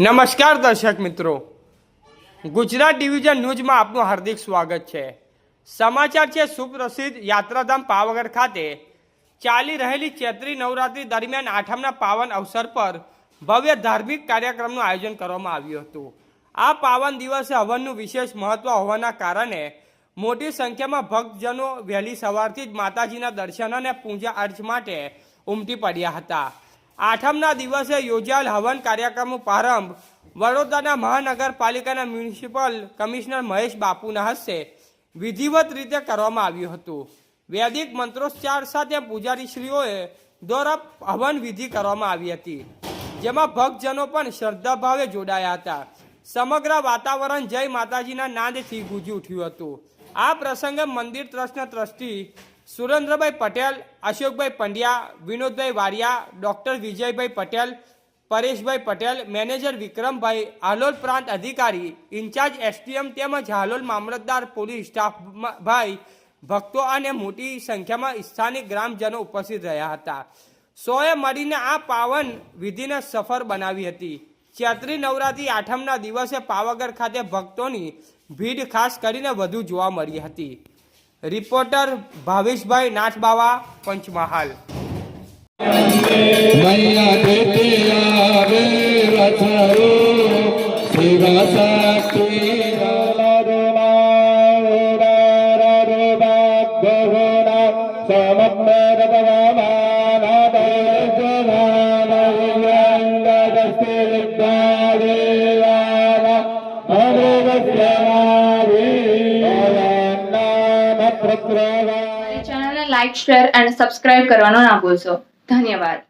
નમસ્કાર દર્શક મિત્રો, ગુજરાત ડિવિઝન ન્યૂઝમાં આપનું હાર્દિક સ્વાગત છે। સમાચાર છે સુપ્રસિદ્ધ યાત્રાધામ પાવાગઢ ખાતે ચાલી રહેલી ચૈત્રી નવરાત્રી દરમિયાન આઠમના પાવન અવસર પર ભવ્ય ધાર્મિક કાર્યક્રમનું આયોજન કરવામાં આવ્યું હતું। આ પાવન દિવસે હવનનું વિશેષ મહત્વ હોવાના કારણે મોટી સંખ્યામાં ભક્તજનો વહેલી સવારથી જ માતાજીના દર્શન અને પૂજા અર્ચ માટે ઉમટી પડ્યા હતા। આઠમના દિવસે યોજાયેલ હવન કાર્યક્રમનો પ્રારંભ વડોદરાના મહાનગરપાલિકાના મ્યુનિસિપલ કમિશનર મહેશ બાપુના હસ્તે વિધિવત રીતે કરવામાં આવ્યું હતું। વૈદિક મંત્રોચ્ચાર સાથે પૂજારીશ્રીઓએ દ્વારા હવન વિધિ કરવામાં આવી હતી, જેમાં ભક્તજનો પણ શ્રદ્ધાભાવે જોડાયા હતા। સમગ્ર વાતાવરણ જય માતાજીના નાદથી ગુંજી ઉઠ્યું હતું। આ પ્રસંગે મંદિર ટ્રસ્ટના ટ્રસ્ટી સુરેન્દ્રભાઈ પટેલ, અશોકભાઈ પંડ્યા, વિનોદભાઈ વારિયા, ડૉક્ટર વિજયભાઈ પટેલ, પરેશભાઈ પટેલ, મેનેજર વિક્રમભાઈ, હાલોલ પ્રાંત અધિકારી, ઇન્ચાર્જ એસટીએમ તેમજ હાલોલ મામલતદાર, પોલીસ સ્ટાફ ભાઈ, ભક્તો અને મોટી સંખ્યામાં સ્થાનિક ગ્રામજનો ઉપસ્થિત રહ્યા હતા। સૌએ મળીને આ પાવન વિધિને સફળ બનાવી હતી। ચૈત્રી નવરાત્રી આઠમના દિવસે પાવાગઢ ખાતે ભક્તોની ભીડ ખાસ કરીને વધુ જોવા મળી હતી। રિપોર્ટર ભાવેશભાઈ નાથબાવા, પંચમહાલ। ચેનલને લાઈક, શેર અને સબસ્ક્રાઇબ કરવાનો ના ભૂલશો। ધન્યવાદ।